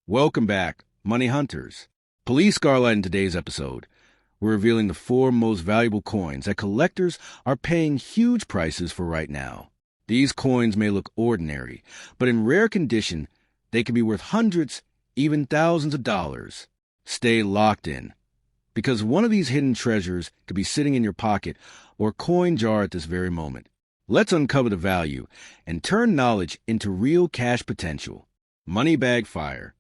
Welcome back, Money Hunters. Police Scarlet in today's episode. We're revealing the 4 most valuable coins that collectors are paying huge prices for right now. These coins may look ordinary, but in rare condition, they can be worth hundreds, even thousands of dollars. Stay locked in, because one of these hidden treasures could be sitting in your pocket or coin jar at this very moment. Let's uncover the value and turn knowledge into real cash potential. Moneybag Fire.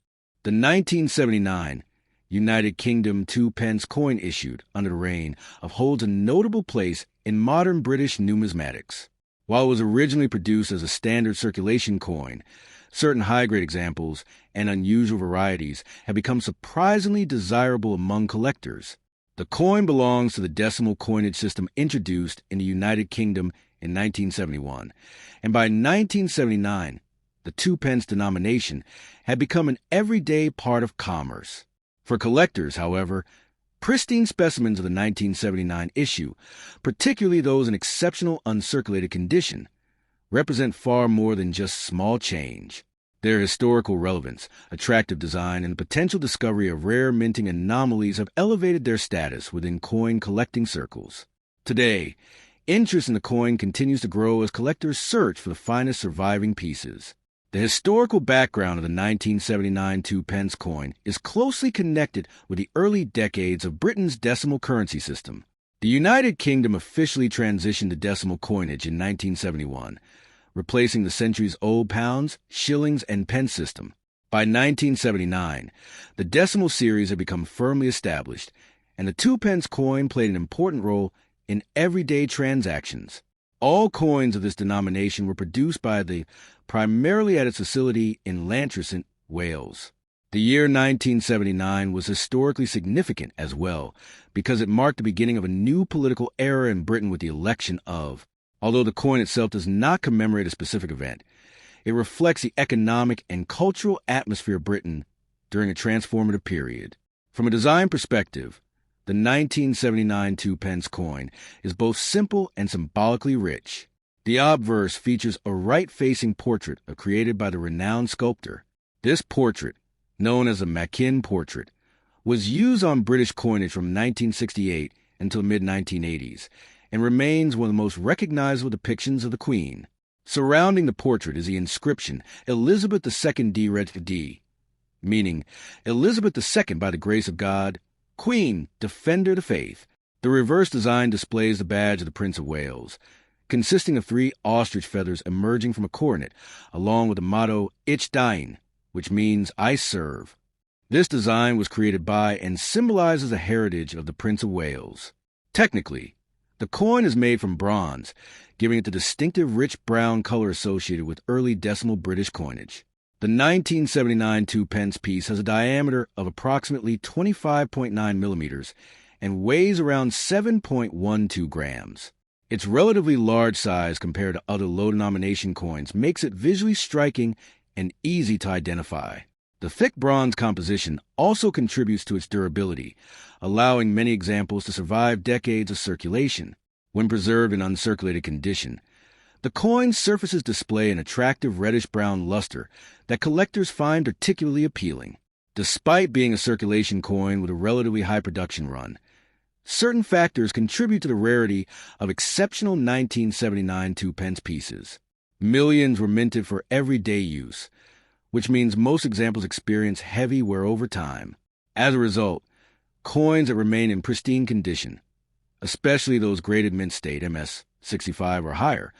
The 1979 United Kingdom 2 pence coin issued under the reign of holds a notable place in modern British numismatics. While it was originally produced as a standard circulation coin, certain high-grade examples and unusual varieties have become surprisingly desirable among collectors. The coin belongs to the decimal coinage system introduced in the United Kingdom in 1971, and by 1979, the 2 pence denomination had become an everyday part of commerce. For collectors, however, pristine specimens of the 1979 issue, particularly those in exceptional uncirculated condition, represent far more than just small change. Their historical relevance, attractive design, and the potential discovery of rare minting anomalies have elevated their status within coin collecting circles. Today, interest in the coin continues to grow as collectors search for the finest surviving pieces. The historical background of the 1979 2 pence coin is closely connected with the early decades of Britain's decimal currency system. The United Kingdom officially transitioned to decimal coinage in 1971, replacing the centuries-old pounds, shillings, and pence system. By 1979, the decimal series had become firmly established, and the 2 pence coin played an important role in everyday transactions. All coins of this denomination were produced by primarily at its facility in Llantrisant, Wales. The year 1979 was historically significant as well, because it marked the beginning of a new political era in Britain with the election of. Although the coin itself does not commemorate a specific event, it reflects the economic and cultural atmosphere of Britain during a transformative period. From a design perspective, the 1979 2 pence coin is both simple and symbolically rich. The obverse features a right-facing portrait created by the renowned sculptor. This portrait, known as a Machin portrait, was used on British coinage from 1968 until the mid-1980s, and remains one of the most recognizable depictions of the Queen. Surrounding the portrait is the inscription Elizabeth II de Rarity, meaning Elizabeth II by the grace of God, Queen, Defender of the Faith. The reverse design displays the badge of the Prince of Wales, consisting of 3 ostrich feathers emerging from a coronet, along with the motto Ich Dien, which means I serve. This design was created by and symbolizes the heritage of the Prince of Wales. Technically, the coin is made from bronze, giving it the distinctive rich brown color associated with early decimal British coinage. The 1979 2 pence piece has a diameter of approximately 25.9 millimeters and weighs around 7.12 grams. Its relatively large size compared to other low-denomination coins makes it visually striking and easy to identify. The thick bronze composition also contributes to its durability, allowing many examples to survive decades of circulation. When preserved in uncirculated condition, the coin's surfaces display an attractive reddish-brown luster that collectors find particularly appealing. Despite being a circulation coin with a relatively high production run, certain factors contribute to the rarity of exceptional 1979 2 pence pieces. Millions were minted for everyday use, which means most examples experience heavy wear over time. As a result, coins that remain in pristine condition, especially those graded mint state MS 65 or higher,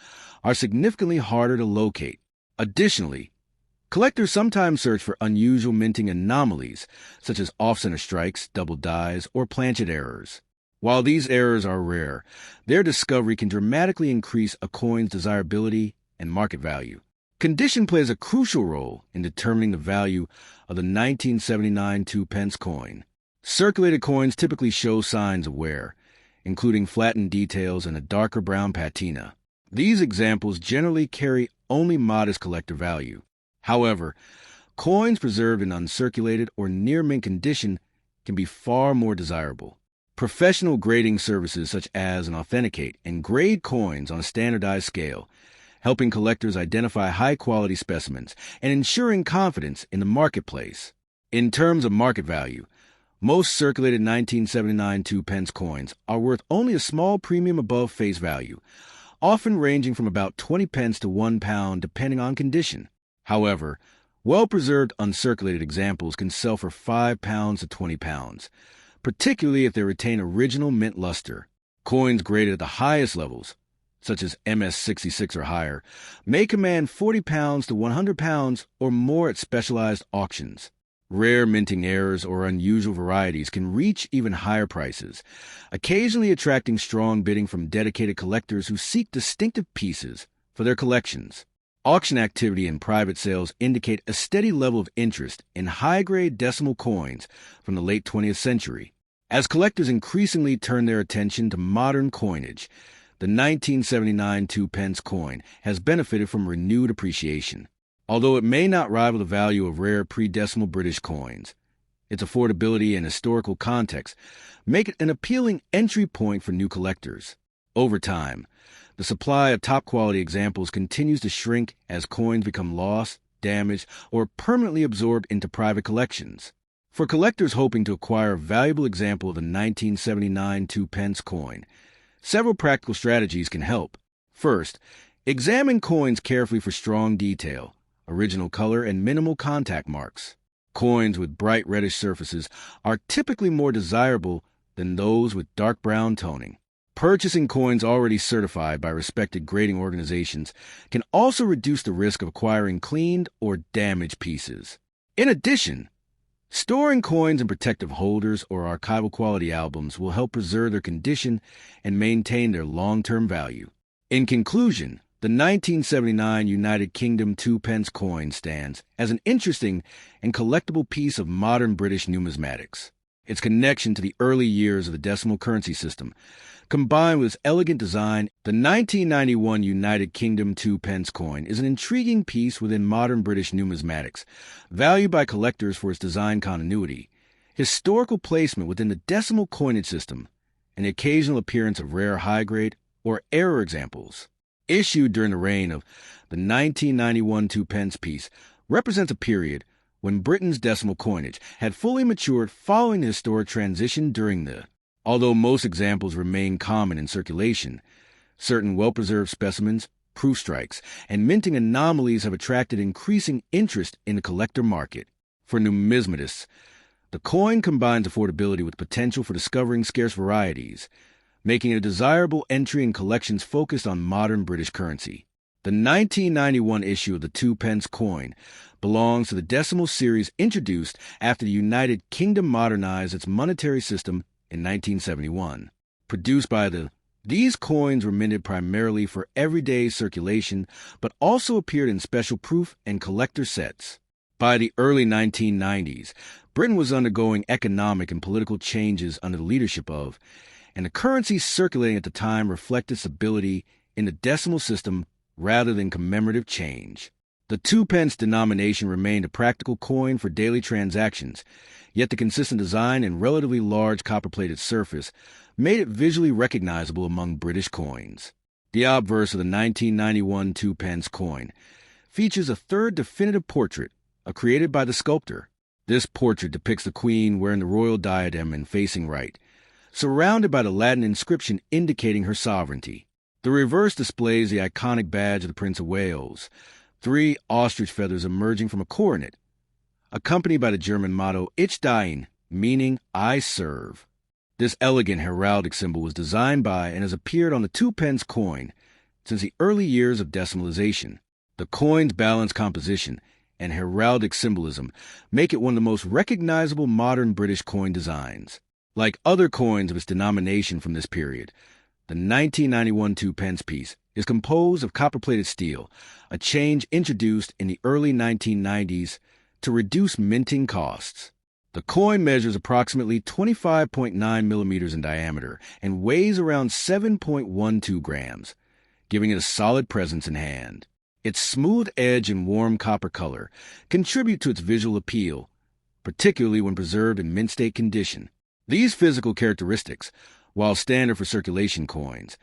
are significantly harder to locate. Additionally, collectors sometimes search for unusual minting anomalies, such as off-center strikes, double dies, or planchet errors. While these errors are rare, their discovery can dramatically increase a coin's desirability and market value. Condition plays a crucial role in determining the value of the 1979 2 pence coin. Circulated coins typically show signs of wear, including flattened details and a darker brown patina. These examples generally carry only modest collector value. However, coins preserved in uncirculated or near-mint condition can be far more desirable. Professional grading services such as Authenticate and grade coins on a standardized scale, helping collectors identify high-quality specimens and ensuring confidence in the marketplace. In terms of market value, most circulated 1979 2-pence coins are worth only a small premium above face value, often ranging from about 20 pence to £1 depending on condition. However, well-preserved uncirculated examples can sell for £5 to £20, particularly if they retain original mint luster. Coins graded at the highest levels, such as MS-66 or higher, may command £40 to £100 or more at specialized auctions. Rare minting errors or unusual varieties can reach even higher prices, occasionally attracting strong bidding from dedicated collectors who seek distinctive pieces for their collections. Auction activity and private sales indicate a steady level of interest in high-grade decimal coins from the late 20th century. As collectors increasingly turn their attention to modern coinage, the 1979 2-pence coin has benefited from renewed appreciation. Although it may not rival the value of rare pre-decimal British coins, its affordability and historical context make it an appealing entry point for new collectors. Over time, the supply of top-quality examples continues to shrink as coins become lost, damaged, or permanently absorbed into private collections. For collectors hoping to acquire a valuable example of the 1979 2-pence coin, several practical strategies can help. First, examine coins carefully for strong detail, original color, and minimal contact marks. Coins with bright reddish surfaces are typically more desirable than those with dark brown toning. Purchasing coins already certified by respected grading organizations can also reduce the risk of acquiring cleaned or damaged pieces. In addition, storing coins in protective holders or archival quality albums will help preserve their condition and maintain their long-term value. In conclusion, the 1979 United Kingdom 2-pence coin stands as an interesting and collectible piece of modern British numismatics. Its connection to the early years of the decimal currency system, combined with its elegant design, the 1991 United Kingdom 2-pence coin is an intriguing piece within modern British numismatics, valued by collectors for its design continuity, historical placement within the decimal coinage system, and the occasional appearance of rare high-grade or error examples. Issued during the reign of the 1991 2-pence piece, represents a period when Britain's decimal coinage had fully matured following the historic transition Although most examples remain common in circulation, certain well-preserved specimens, proof strikes, and minting anomalies have attracted increasing interest in the collector market. For numismatists, the coin combines affordability with potential for discovering scarce varieties, making it a desirable entry in collections focused on modern British currency. The 1991 issue of the 2-pence coin belongs to the decimal series introduced after the United Kingdom modernized its monetary system in 1971. Produced by these coins were minted primarily for everyday circulation, but also appeared in special proof and collector sets. By the early 1990s, Britain was undergoing economic and political changes under the leadership of, and the currency circulating at the time reflected stability in the decimal system rather than commemorative change. The 2-pence denomination remained a practical coin for daily transactions, yet the consistent design and relatively large copper-plated surface made it visually recognizable among British coins. The obverse of the 1991 2-pence coin features a third definitive portrait, created by the sculptor. This portrait depicts the Queen wearing the royal diadem and facing right, surrounded by the Latin inscription indicating her sovereignty. The reverse displays the iconic badge of the Prince of Wales, 3 ostrich feathers emerging from a coronet, accompanied by the German motto Ich diene, meaning I serve. This elegant heraldic symbol was designed by and has appeared on the 2-pence coin since the early years of decimalization. The coin's balanced composition and heraldic symbolism make it one of the most recognizable modern British coin designs. Like other coins of its denomination from this period, the 1991 2-pence piece is composed of copper-plated steel, a change introduced in the early 1990s to reduce minting costs. The coin measures approximately 25.9 millimeters in diameter and weighs around 7.12 grams, giving it a solid presence in hand. Its smooth edge and warm copper color contribute to its visual appeal, particularly when preserved in mint-state condition. These physical characteristics, while standard for circulation coins,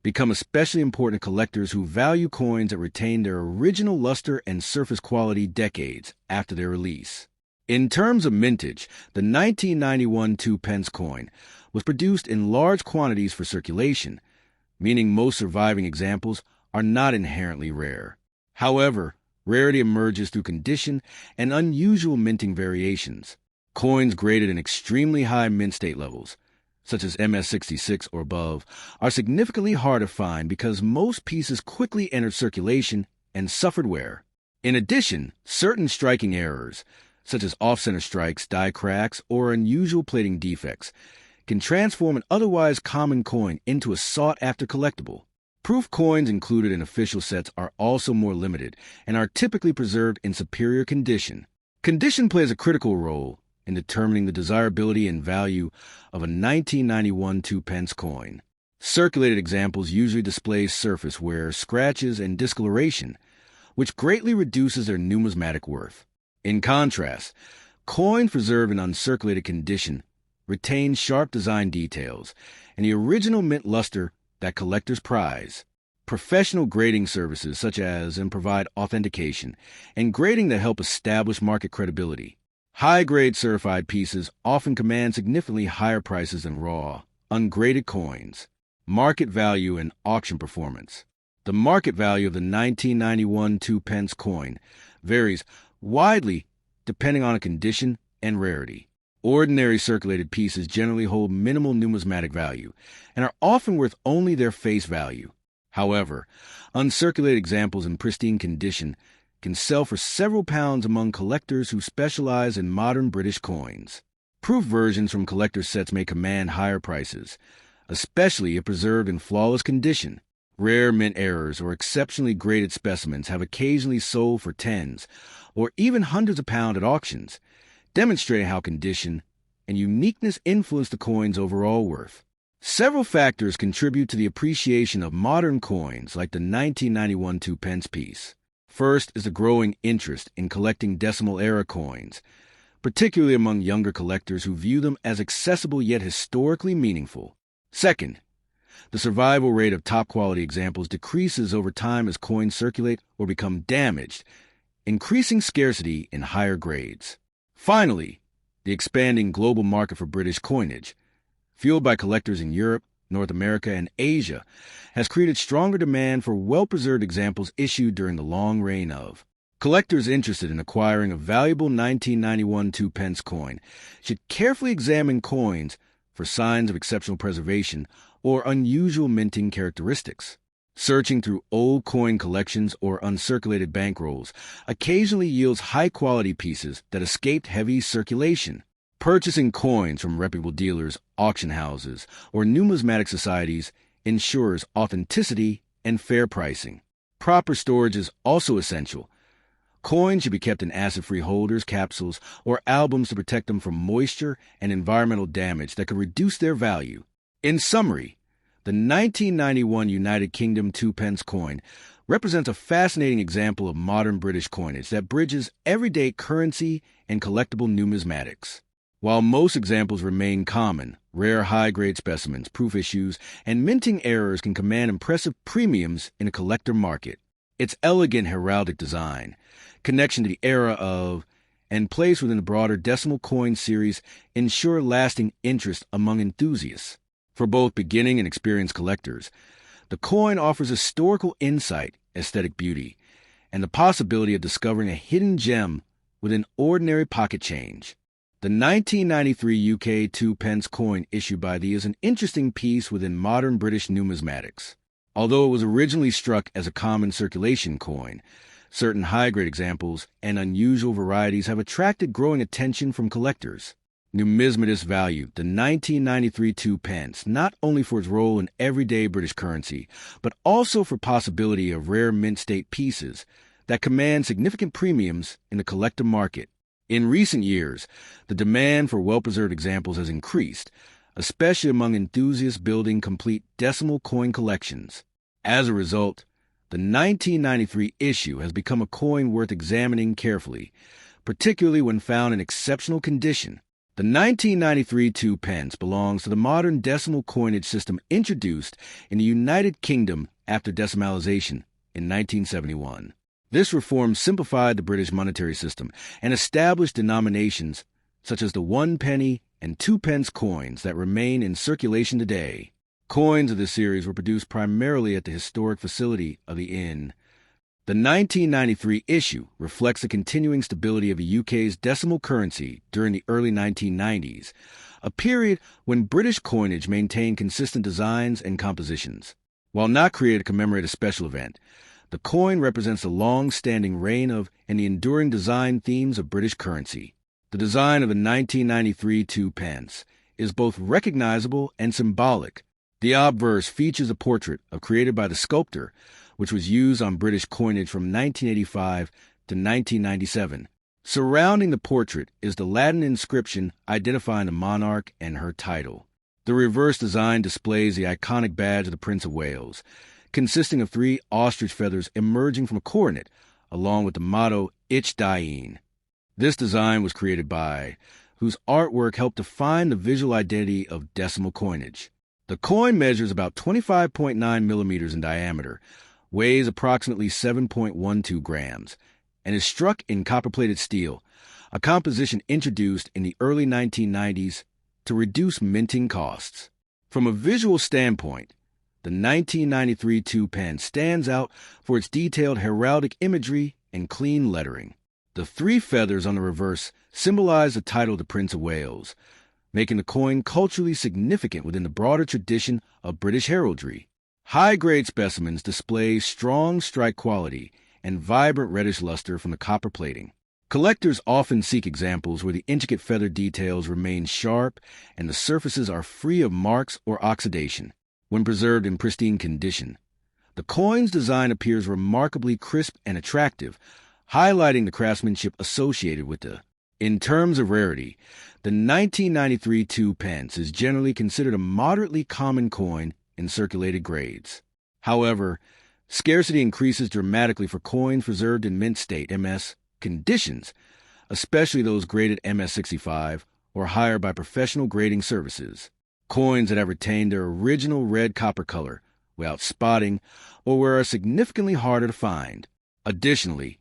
become especially important to collectors who value coins that retain their original luster and surface quality decades after their release. In terms of mintage, the 1991 2 pence coin was produced in large quantities for circulation, meaning most surviving examples are not inherently rare. However, rarity emerges through condition and unusual minting variations. Coins graded in extremely high mint state levels, such as MS-66 or above, are significantly hard to find because most pieces quickly entered circulation and suffered wear. In addition, certain striking errors, such as off-center strikes, die cracks, or unusual plating defects, can transform an otherwise common coin into a sought-after collectible. Proof coins included in official sets are also more limited and are typically preserved in superior condition. Condition plays a critical role in determining the desirability and value of a 1991 2 pence coin. Circulated examples usually display surface wear, scratches, and discoloration, which greatly reduces their numismatic worth. In contrast, coins preserved in uncirculated condition retain sharp design details and the original mint luster that collectors prize. Professional grading services such as and provide authentication and grading that help establish market credibility. High-grade certified pieces often command significantly higher prices than raw, ungraded coins. Market value and auction performance. The market value of the 1991 2 pence coin varies widely depending on a condition and rarity. Ordinary circulated pieces generally hold minimal numismatic value and are often worth only their face value. However, uncirculated examples in pristine condition can sell for several pounds among collectors who specialize in modern British coins. Proof versions from collector sets may command higher prices, especially if preserved in flawless condition. Rare mint errors or exceptionally graded specimens have occasionally sold for tens or even hundreds of pounds at auctions, demonstrating how condition and uniqueness influence the coin's overall worth. Several factors contribute to the appreciation of modern coins like the 1991 2 pence piece. First is the growing interest in collecting decimal-era coins, particularly among younger collectors who view them as accessible yet historically meaningful. Second, the survival rate of top-quality examples decreases over time as coins circulate or become damaged, increasing scarcity in higher grades. Finally, the expanding global market for British coinage, fueled by collectors in Europe, North America, and Asia, has created stronger demand for well-preserved examples issued during the long reign of. Collectors interested in acquiring a valuable 1991 2 pence coin should carefully examine coins for signs of exceptional preservation or unusual minting characteristics. Searching through old coin collections or uncirculated bankrolls occasionally yields high-quality pieces that escaped heavy circulation. Purchasing coins from reputable dealers, auction houses, or numismatic societies ensures authenticity and fair pricing. Proper storage is also essential. Coins should be kept in acid-free holders, capsules, or albums to protect them from moisture and environmental damage that could reduce their value. In summary, the 1991 United Kingdom 2 pence coin represents a fascinating example of modern British coinage that bridges everyday currency and collectible numismatics. While most examples remain common, rare high-grade specimens, proof issues, and minting errors can command impressive premiums in a collector market. Its elegant heraldic design, connection to the era of, and place within the broader decimal coin series ensure lasting interest among enthusiasts. For both beginning and experienced collectors, the coin offers historical insight, aesthetic beauty, and the possibility of discovering a hidden gem within ordinary pocket change. The 1993 UK 2 pence coin issued by thee is an interesting piece within modern British numismatics. Although it was originally struck as a common circulation coin, certain high-grade examples and unusual varieties have attracted growing attention from collectors. Numismatists value the 1993 2 pence not only for its role in everyday British currency, but also for possibility of rare mint state pieces that command significant premiums in the collector market. In recent years, the demand for well-preserved examples has increased, especially among enthusiasts building complete decimal coin collections. As a result, the 1993 issue has become a coin worth examining carefully, particularly when found in exceptional condition. The 1993 2 pence belongs to the modern decimal coinage system introduced in the United Kingdom after decimalization in 1971. This reform simplified the British monetary system and established denominations such as the 1 penny and 2 pence coins that remain in circulation today. Coins of this series were produced primarily at the historic facility of the Inn. The 1993 issue reflects the continuing stability of the UK's decimal currency during the early 1990s, a period when British coinage maintained consistent designs and compositions. While not created to commemorate a special event, the coin represents the long-standing reign of and the enduring design themes of British currency. The design of the 1993 2 pence is both recognizable and symbolic. The obverse features a portrait created by the sculptor, which was used on British coinage from 1985 to 1997. Surrounding the portrait is the Latin inscription identifying the monarch and her title. The reverse design displays the iconic badge of the Prince of Wales, consisting of 3 ostrich feathers emerging from a coronet, along with the motto Ich Dien. This design was created by, whose artwork helped define the visual identity of decimal coinage. The coin measures about 25.9 millimeters in diameter, weighs approximately 7.12 grams, and is struck in copper-plated steel, a composition introduced in the early 1990s to reduce minting costs. From a visual standpoint, the 1993 2 pence stands out for its detailed heraldic imagery and clean lettering. The 3 feathers on the reverse symbolize the title to Prince of Wales, making the coin culturally significant within the broader tradition of British heraldry. High-grade specimens display strong strike quality and vibrant reddish luster from the copper plating. Collectors often seek examples where the intricate feather details remain sharp and the surfaces are free of marks or oxidation. When preserved in pristine condition, the coin's design appears remarkably crisp and attractive, highlighting the craftsmanship associated with it. In terms of rarity, the 1993 2 pence is generally considered a moderately common coin in circulated grades. However, scarcity increases dramatically for coins preserved in mint state (MS) conditions, especially those graded MS-65 or higher by professional grading services. Coins that have retained their original red copper color without spotting or are significantly harder to find. Additionally,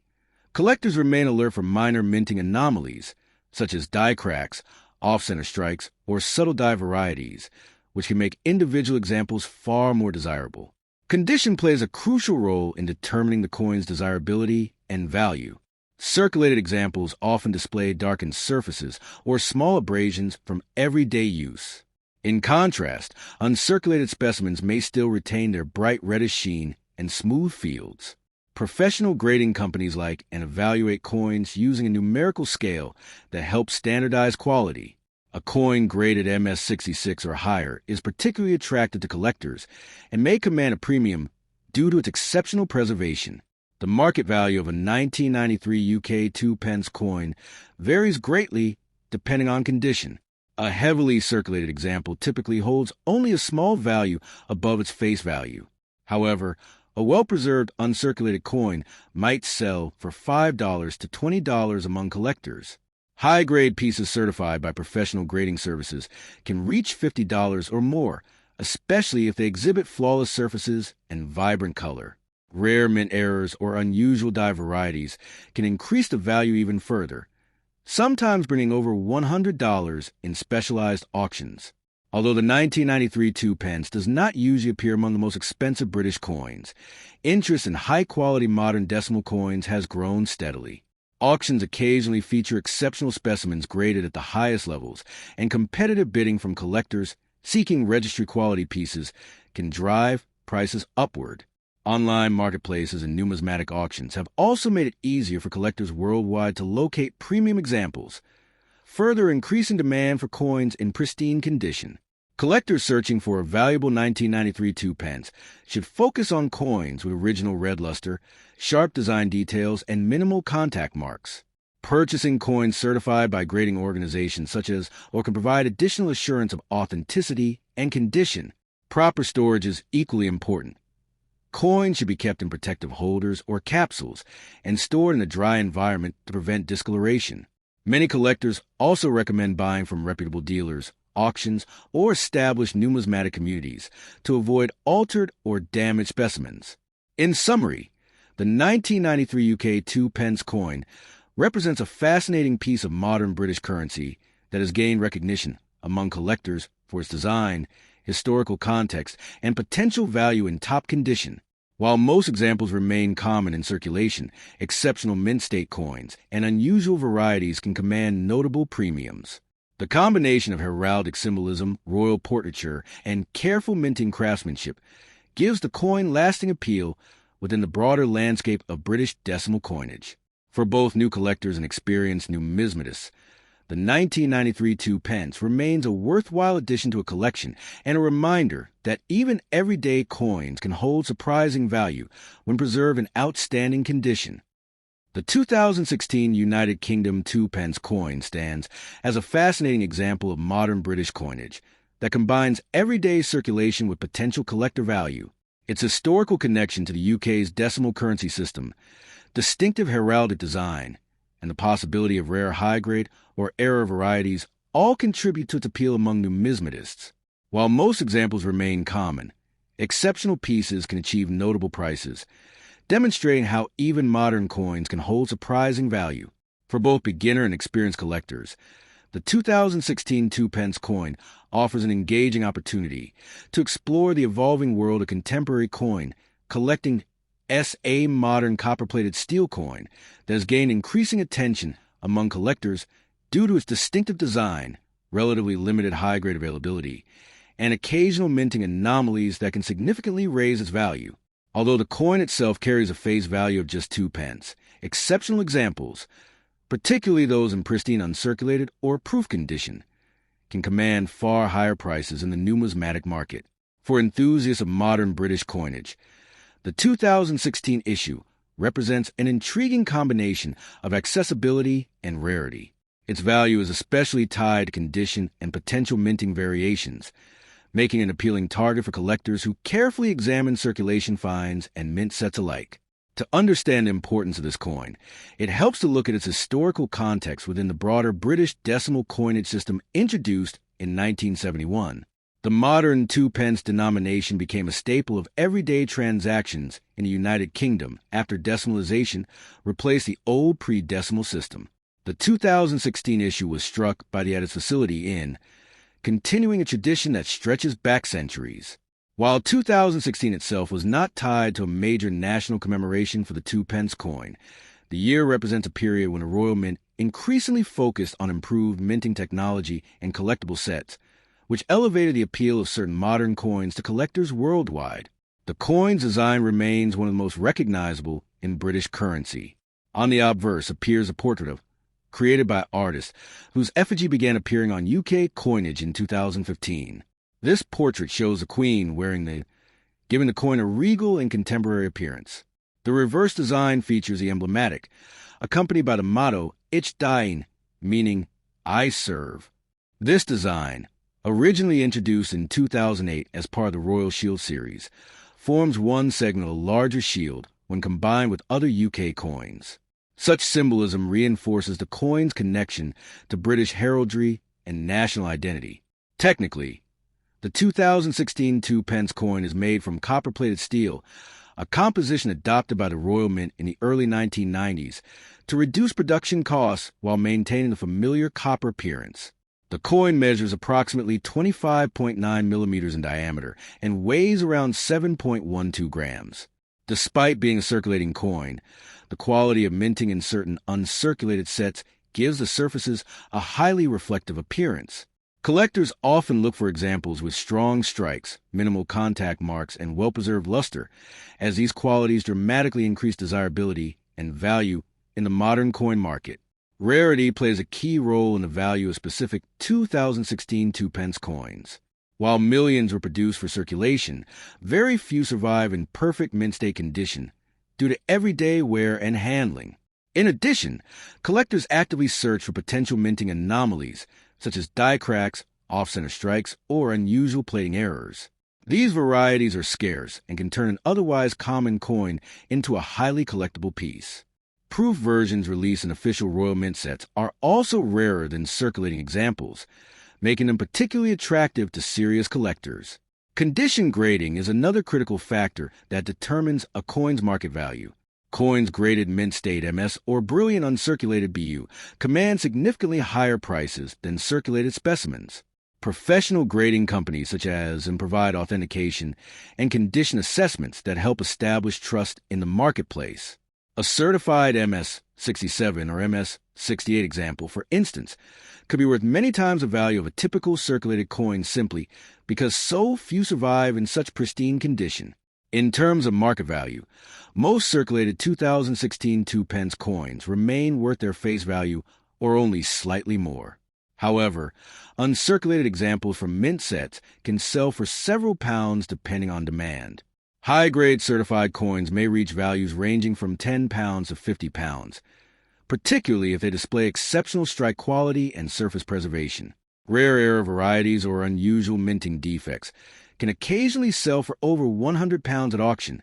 collectors remain alert for minor minting anomalies, such as die cracks, off-center strikes, or subtle die varieties, which can make individual examples far more desirable. Condition plays a crucial role in determining the coin's desirability and value. Circulated examples often display darkened surfaces or small abrasions from everyday use. In contrast, uncirculated specimens may still retain their bright reddish sheen and smooth fields. Professional grading companies like and evaluate coins using a numerical scale that helps standardize quality. A coin graded MS-66 or higher is particularly attractive to collectors and may command a premium due to its exceptional preservation. The market value of a 1993 UK 2 pence coin varies greatly depending on condition. A heavily circulated example typically holds only a small value above its face value. However, a well-preserved uncirculated coin might sell for $5 to $20 among collectors. High-grade pieces certified by professional grading services can reach $50 or more, especially if they exhibit flawless surfaces and vibrant color. Rare mint errors or unusual die varieties can increase the value even further, sometimes bringing over $100 in specialized auctions. Although the 1993 2 pence does not usually appear among the most expensive British coins, interest in high-quality modern decimal coins has grown steadily. Auctions occasionally feature exceptional specimens graded at the highest levels, and competitive bidding from collectors seeking registry-quality pieces can drive prices upward. Online marketplaces and numismatic auctions have also made it easier for collectors worldwide to locate premium examples, further increasing demand for coins in pristine condition. Collectors searching for a valuable 1993 2 pence should focus on coins with original red luster, sharp design details, and minimal contact marks. Purchasing coins certified by grading organizations such as or can provide additional assurance of authenticity and condition. Proper storage is equally important. Coins should be kept in protective holders or capsules and stored in a dry environment to prevent discoloration. Many collectors also recommend buying from reputable dealers, auctions, or established numismatic communities to avoid altered or damaged specimens. In summary, The 1993 UK Two Pence coin represents a fascinating piece of modern British currency that has gained recognition among collectors for its design, historical context, and potential value in top condition. While most examples remain common in circulation, exceptional mint state coins and unusual varieties can command notable premiums. The combination of heraldic symbolism, royal portraiture, and careful minting craftsmanship gives the coin lasting appeal within the broader landscape of British decimal coinage. For both new collectors and experienced numismatists, the 1993 Two Pence remains a worthwhile addition to a collection and a reminder that even everyday coins can hold surprising value when preserved in outstanding condition. The 2016 United Kingdom Two Pence coin stands as a fascinating example of modern British coinage that combines everyday circulation with potential collector value. Its historical connection to the UK's decimal currency system, distinctive heraldic design, and the possibility of rare high-grade or error varieties all contribute to its appeal among numismatists. While most examples remain common, exceptional pieces can achieve notable prices, demonstrating how even modern coins can hold surprising value. For both beginner and experienced collectors, the 2016 Two Pence coin offers an engaging opportunity to explore the evolving world of contemporary coin collecting. A modern copper-plated steel coin that has gained increasing attention among collectors due to its distinctive design, relatively limited high-grade availability, and occasional minting anomalies that can significantly raise its value. Although the coin itself carries a face value of just 2 pence, exceptional examples, particularly those in pristine uncirculated or proof condition, can command far higher prices in the numismatic market. For enthusiasts of modern British coinage, the 2016 issue represents an intriguing combination of accessibility and rarity. Its value is especially tied to condition and potential minting variations, making an appealing target for collectors who carefully examine circulation finds and mint sets alike. To understand the importance of this coin, it helps to look at its historical context within the broader British decimal coinage system introduced in 1971. The modern 2 pence denomination became a staple of everyday transactions in the United Kingdom after decimalization replaced the old pre-decimal system. The 2016 issue was struck by the added facility in continuing a tradition that stretches back centuries. While 2016 itself was not tied to a major national commemoration for the 2 pence coin, the year represents a period when the Royal Mint increasingly focused on improved minting technology and collectible sets, which elevated the appeal of certain modern coins to collectors worldwide. The coin's design remains one of the most recognizable in British currency. On the obverse appears a portrait of, created by artists, whose effigy began appearing on UK coinage in 2015. This portrait shows the Queen giving the coin a regal and contemporary appearance. The reverse design features the emblematic, accompanied by the motto, Ich dien, meaning, I serve. This design, originally introduced in 2008 as part of the Royal Shield series, forms one segment of a larger shield when combined with other UK coins. Such symbolism reinforces the coin's connection to British heraldry and national identity. Technically, the 2016 2 pence coin is made from copper-plated steel, a composition adopted by the Royal Mint in the early 1990s to reduce production costs while maintaining the familiar copper appearance. The coin measures approximately 25.9 millimeters in diameter and weighs around 7.12 grams. Despite being a circulating coin, the quality of minting in certain uncirculated sets gives the surfaces a highly reflective appearance. Collectors often look for examples with strong strikes, minimal contact marks, and well-preserved luster, as these qualities dramatically increase desirability and value in the modern coin market. Rarity plays a key role in the value of specific 2016 2 pence coins. While millions were produced for circulation, very few survive in perfect mint state condition due to everyday wear and handling. In addition, collectors actively search for potential minting anomalies, such as die cracks, off-center strikes, or unusual plating errors. These varieties are scarce and can turn an otherwise common coin into a highly collectible piece. Proof versions released in official Royal Mint sets are also rarer than circulating examples, making them particularly attractive to serious collectors. Condition grading is another critical factor that determines a coin's market value. Coins graded mint state MS or brilliant uncirculated BU command significantly higher prices than circulated specimens. Professional grading companies such as and provide authentication and condition assessments that help establish trust in the marketplace. A certified MS-67 or MS-68 example, for instance, could be worth many times the value of a typical circulated coin simply because so few survive in such pristine condition. In terms of market value, most circulated 2016 2-pence coins remain worth their face value or only slightly more. However, uncirculated examples from mint sets can sell for several pounds depending on demand. High-grade certified coins may reach values ranging from £10 to £50, particularly if they display exceptional strike quality and surface preservation. Rare error varieties or unusual minting defects can occasionally sell for over £100 at auction,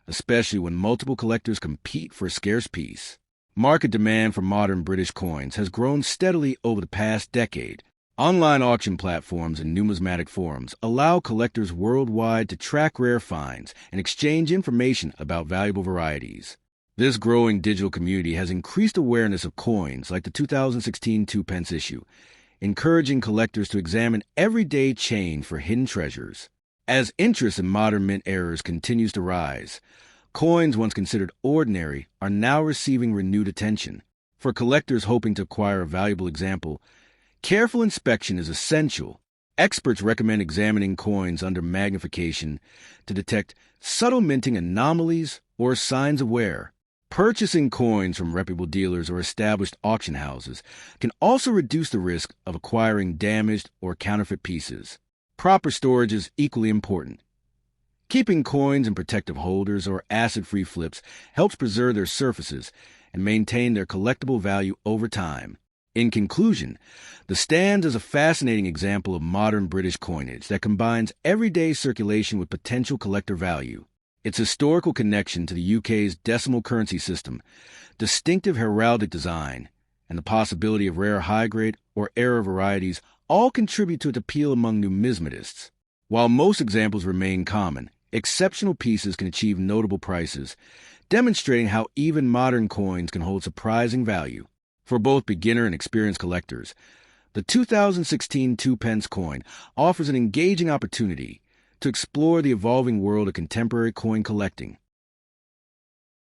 especially when multiple collectors compete for a scarce piece. Market demand for modern British coins has grown steadily over the past decade. Online auction platforms and numismatic forums allow collectors worldwide to track rare finds and exchange information about valuable varieties. This growing digital community has increased awareness of coins like the 2016 2-pence issue, encouraging collectors to examine everyday change for hidden treasures. As interest in modern mint errors continues to rise, coins once considered ordinary are now receiving renewed attention. For collectors hoping to acquire a valuable example, careful inspection is essential. Experts recommend examining coins under magnification to detect subtle minting anomalies or signs of wear. Purchasing coins from reputable dealers or established auction houses can also reduce the risk of acquiring damaged or counterfeit pieces. Proper storage is equally important. Keeping coins in protective holders or acid-free flips helps preserve their surfaces and maintain their collectible value over time. In conclusion, the stands is a fascinating example of modern British coinage that combines everyday circulation with potential collector value. Its historical connection to the UK's decimal currency system, distinctive heraldic design, and the possibility of rare high-grade or error varieties all contribute to its appeal among numismatists. While most examples remain common, exceptional pieces can achieve notable prices, demonstrating how even modern coins can hold surprising value. For both beginner and experienced collectors, the 2016 2-pence coin offers an engaging opportunity to explore the evolving world of contemporary coin collecting.